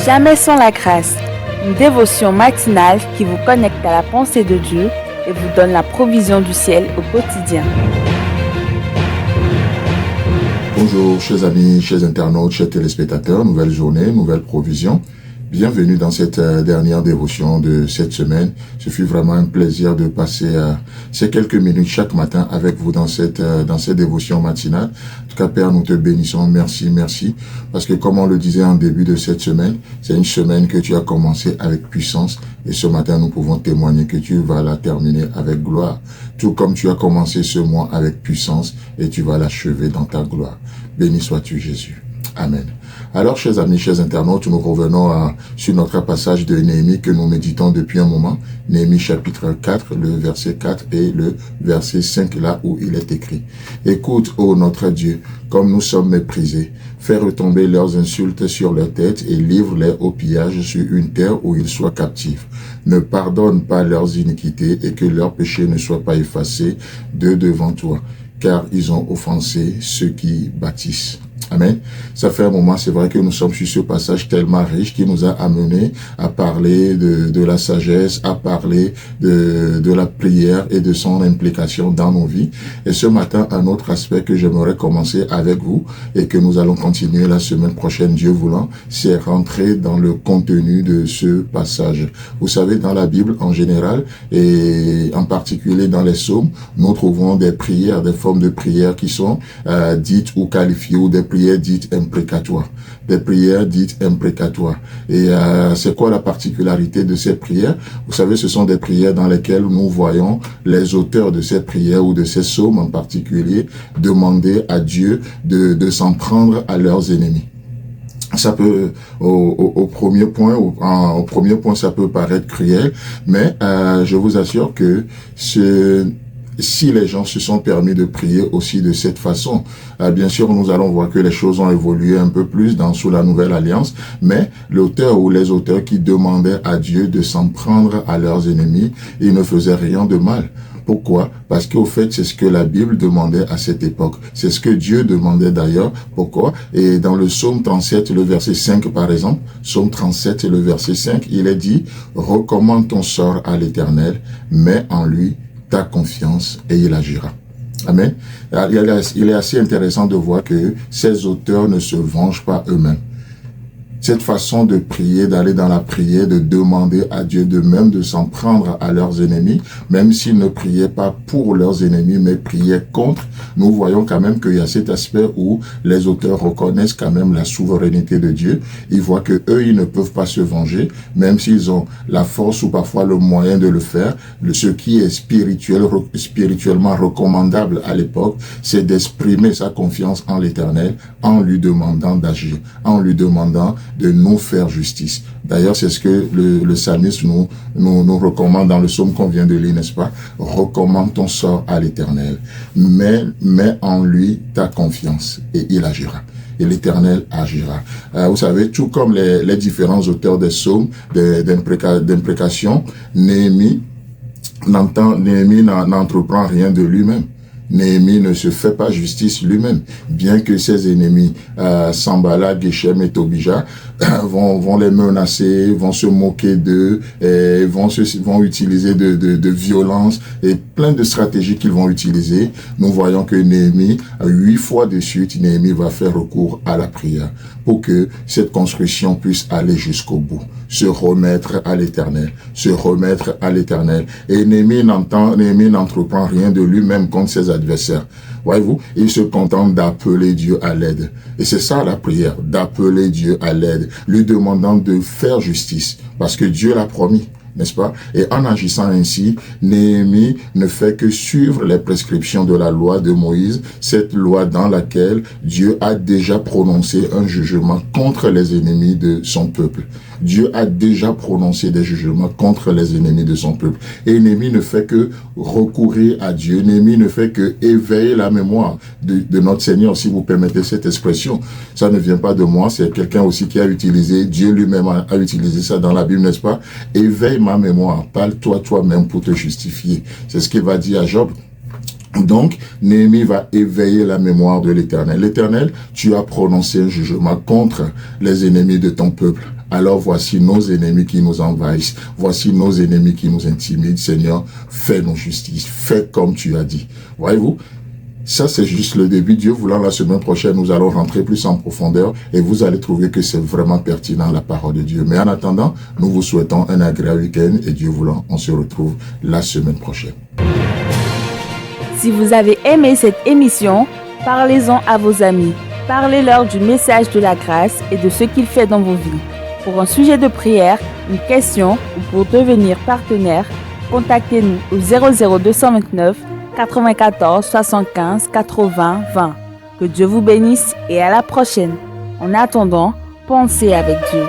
Jamais sans la grâce, une dévotion matinale qui vous connecte à la pensée de Dieu et vous donne la provision du ciel au quotidien. Bonjour chers amis, chers internautes, chers téléspectateurs, nouvelle journée, nouvelle provision. Bienvenue dans cette dernière dévotion de cette semaine. Ce fut vraiment un plaisir de passer ces quelques minutes chaque matin avec vous dans cette dévotion matinale. En tout cas, Père, nous te bénissons. Merci. Parce que comme on le disait en début de cette semaine, c'est une semaine que tu as commencé avec puissance. Et ce matin, nous pouvons témoigner que tu vas la terminer avec gloire. Tout comme tu as commencé ce mois avec puissance et tu vas l'achever dans ta gloire. Béni sois-tu, Jésus. Amen. Alors, chers amis, chers internautes, nous revenons sur notre passage de Néhémie que nous méditons depuis un moment. Néhémie chapitre 4, le verset 4 et le verset 5, là où il est écrit. Écoute, ô notre Dieu, comme nous sommes méprisés. Fais retomber leurs insultes sur leur tête et livre-les au pillage sur une terre où ils soient captifs. Ne pardonne pas leurs iniquités et que leurs péchés ne soient pas effacés de devant toi, car ils ont offensé ceux qui bâtissent. Amen. Ça fait un moment, c'est vrai que nous sommes sur ce passage tellement riche qui nous a amené à parler de la sagesse, à parler de la prière et de son implication dans nos vies. Et ce matin, un autre aspect que j'aimerais commencer avec vous et que nous allons continuer la semaine prochaine, Dieu voulant, c'est rentrer dans le contenu de ce passage. Vous savez, dans la Bible en général et en particulier dans les psaumes, nous trouvons des prières, des formes de prières qui sont dites ou qualifiées ou des prières dites imprécatoires. Des prières dites imprécatoires. Et c'est quoi la particularité de ces prières? Vous savez, ce sont des prières dans lesquelles nous voyons les auteurs de ces prières ou de ces psaumes en particulier demander à Dieu de s'en prendre à leurs ennemis. Ça peut, au premier point, ça peut paraître cruel, mais je vous assure que si les gens se sont permis de prier aussi de cette façon, bien sûr, nous allons voir que les choses ont évolué un peu plus sous la nouvelle alliance, mais l'auteur ou les auteurs qui demandaient à Dieu de s'en prendre à leurs ennemis, ils ne faisaient rien de mal. Pourquoi? Parce qu'au fait, c'est ce que la Bible demandait à cette époque. C'est ce que Dieu demandait d'ailleurs. Pourquoi? Et dans le psaume 37, le verset 5 par exemple, psaume 37, le verset 5, il est dit « Recommande ton sort à l'Éternel, mets en lui ta confiance et il agira. » Amen. Il est assez intéressant de voir que ces auteurs ne se vengent pas eux-mêmes. Cette façon de prier, d'aller dans la prière, de demander à Dieu de même de s'en prendre à leurs ennemis, même s'ils ne priaient pas pour leurs ennemis, mais priaient contre, nous voyons quand même qu'il y a cet aspect où les auteurs reconnaissent quand même la souveraineté de Dieu. Ils voient que eux, ils ne peuvent pas se venger, même s'ils ont la force ou parfois le moyen de le faire. Ce qui est spirituellement recommandable à l'époque, c'est d'exprimer sa confiance en l'Éternel en lui demandant d'agir, en lui demandant de nous faire justice. D'ailleurs, c'est ce que le psalmiste nous recommande dans le psaume qu'on vient de lire, n'est-ce pas? Recommande ton sort à l'Éternel. Mets en lui ta confiance et il agira. Et l'Éternel agira. Vous savez, tout comme les différents auteurs des psaumes, d'imprécation, Néhémie n'entreprend rien de lui-même. Néhémie ne se fait pas justice lui-même, bien que ses ennemis, Sanballat, Geshem et Tobija, vont les menacer, vont se moquer d'eux, vont utiliser de violence et plein de stratégies qu'ils vont utiliser. Nous voyons que Néhémie, 8 fois de suite, Néhémie va faire recours à la prière pour que cette construction puisse aller jusqu'au bout, se remettre à l'Éternel, Et Néhémie n'entreprend rien de lui-même contre ses adversaires. Voyez-vous, il se contente d'appeler Dieu à l'aide. Et c'est ça la prière, d'appeler Dieu à l'aide, lui demandant de faire justice, parce que Dieu l'a promis. N'est-ce pas? Et en agissant ainsi, Néhémie ne fait que suivre les prescriptions de la loi de Moïse, cette loi dans laquelle Dieu a déjà prononcé un jugement contre les ennemis de son peuple. Dieu a déjà prononcé des jugements contre les ennemis de son peuple. Et Néhémie ne fait que recourir à Dieu. Néhémie ne fait que éveiller la mémoire de notre Seigneur, si vous permettez cette expression. Ça ne vient pas de moi, c'est quelqu'un aussi qui a utilisé, Dieu lui-même a utilisé ça dans la Bible, n'est-ce pas? Éveille ma mémoire, parle-toi toi-même pour te justifier. C'est ce qu'il va dire à Job. Donc, Néhémie va éveiller la mémoire de l'Éternel. L'Éternel, tu as prononcé un jugement contre les ennemis de ton peuple. alors voici nos ennemis qui nous envahissent, voici nos ennemis qui nous intimident. Seigneur, fais-nous justice, fais comme tu as dit. Voyez-vous, ça c'est juste le début. Dieu voulant, la semaine prochaine, nous allons rentrer plus en profondeur et vous allez trouver que c'est vraiment pertinent la parole de Dieu. Mais en attendant, nous vous souhaitons un agréable week-end et Dieu voulant, on se retrouve la semaine prochaine. Si vous avez aimé cette émission, parlez-en à vos amis. Parlez-leur du message de la grâce et de ce qu'il fait dans vos vies. Pour un sujet de prière, une question ou pour devenir partenaire, contactez-nous au 00229 94 75 80 20. Que Dieu vous bénisse et à la prochaine. En attendant, pensez avec Dieu.